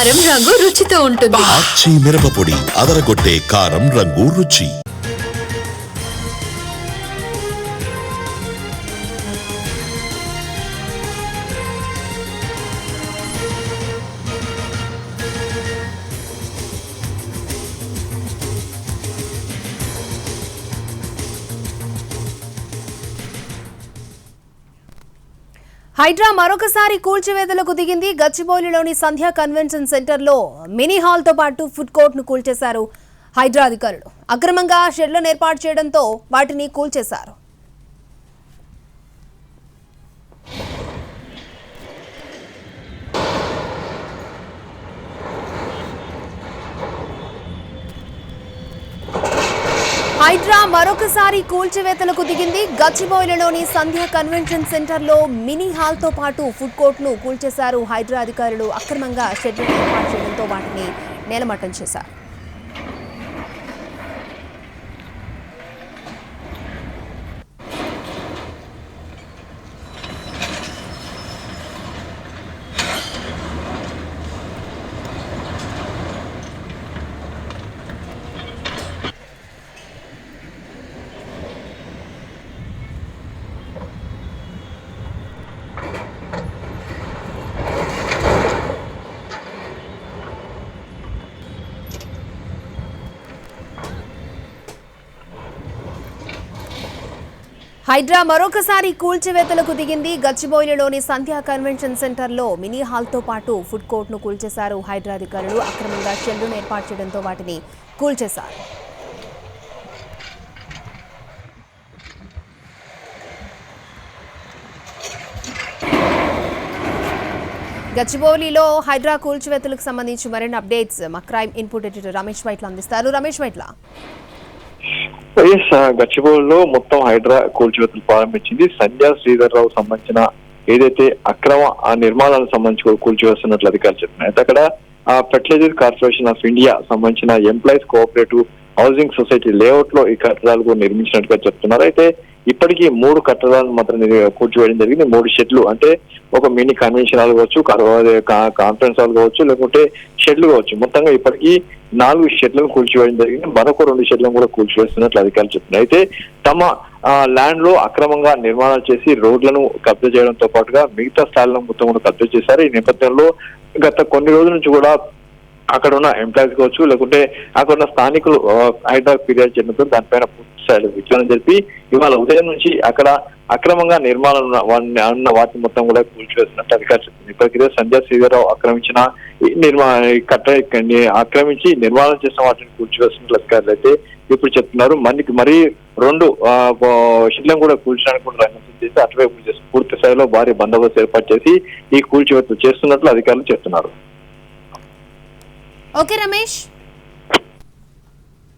కారం రంగు రుచితో ఉంటుంది. ఆచి మిరపపొడి అదరగొట్టే కారం రంగు రుచి. హైడ్రా మరొకసారి కూల్చివేతలకు దిగింది. గచ్చిబౌలిలోని సంధ్యా కన్వెన్షన్ సెంటర్లో మినీ హాల్తో పాటు ఫుడ్ కోర్ట్ను కూల్చేశారు హైడ్రా అధికారులు. అక్రమంగా షెడ్లను ఏర్పాటు చేయడంతో వాటిని కూల్చేశారు. హైడ్రా మరొకసారి కూల్చివేతలకు దిగింది. గచ్చిబౌలిలోని సంధ్యా కన్వెన్షన్ సెంటర్లో మినీ హాల్తో పాటు ఫుడ్ కోర్ట్ను కూల్చేశారు హైడ్రా అధికారులు. అక్రమంగా షెడ్లను ఏర్పాటు చేయడంతో వాటిని నేలమట్టం చేశారు. హైడ్రా మరొకసారి కూల్చివేతలకు దిగింది. గచ్చిబౌలిలోని సంధ్యా కన్వెన్షన్ సెంటర్లో మినీ హాల్తో పాటు ఫుడ్ కోర్ట్ను కూల్చేశారు హైడ్రా అధికారులు. అక్రమంగా షెడ్లను ఏర్పాటు చేయడంతో వాటిని కూల్చేశారు. గచ్చిబౌలిలో హైడ్రా కూల్చివేతలకు సంబంధించి మరిన్ని అప్డేట్స్ మా crime input editor Ramesh Vaitla అందిస్తారు. రమేష్ వైట్ల, గచ్చిబౌలిలో మొత్తం హైడ్రా కూల్చివేతలు ప్రారంభించింది. సంధ్యా శ్రీధర్రావు సంబంధించిన ఏదైతే అక్రమ నిర్మాణాలకు సంబంధించి కూల్చివేస్తున్నట్లు అధికారులు చెప్తున్నారు. అయితే అక్కడ ఫెర్టిలైజర్ కార్పొరేషన్ ఆఫ్ ఇండియా సంబంధించిన employees cooperative housing society layout లో ఈ కట్టడాలు నిర్మించినట్టుగా చెప్తున్నారు. అయితే ఇప్పటికీ 3 కట్టడాలను మాత్రం కూల్చివేయడం జరిగింది. 3 షెడ్లు, అంటే ఒక మినీ కన్వెన్షన్ హాల్ కావచ్చు, కాన్ఫరెన్స్ హాల్ కావచ్చు, లేకుంటే షెడ్లు కావచ్చు. మొత్తంగా ఇప్పటికీ 4 షెడ్లను కూల్చివేయడం జరిగింది. మరొక 2 షెడ్లను కూడా కూల్చివేస్తున్నట్లు అధికారులు చెప్తున్నారు. అయితే తమ ల్యాండ్ లో అక్రమంగా నిర్మాణాలు చేసి రోడ్లను కబ్జా చేయడంతో పాటుగా మిగతా స్థలాలను మొత్తం కూడా కబ్జా చేశారు. ఈ నేపథ్యంలో గత కొన్ని రోజుల నుంచి కూడా అక్కడ ఉన్న ఎంప్లాయీస్ కావచ్చు, లేకుంటే అక్కడ ఉన్న స్థానికులు హైడ్రా ఫిర్యాదు చేయడంతో దానిపైన పూర్తి స్థాయిలో విచారణ జరిపి ఇవాళ ఉదయం నుంచి అక్కడ అక్రమంగా నిర్మాణాలు ఉన్న వాటిని మొత్తం కూడా కూల్చివేస్తున్నట్టు అధికారులు చెప్తుంది. ఇప్పటికే సంధ్యా శ్రీధర్రావు ఆక్రమించిన ఆక్రమించి నిర్మాణం చేసిన వాటిని కూల్చివేస్తున్నట్లు అధికారులు అయితే ఇప్పుడు చెప్తున్నారు. మరి 2 షెడ్లను కూడా కూల్చడానికి కూడా రంగం చేసి అటువైపు పూర్తి స్థాయిలో భారీ బందోబస్తు ఏర్పాటు చేసి ఈ కూల్చివేతలు చేస్తున్నట్లు అధికారులు చెప్తున్నారు. ఓకే రమేష్.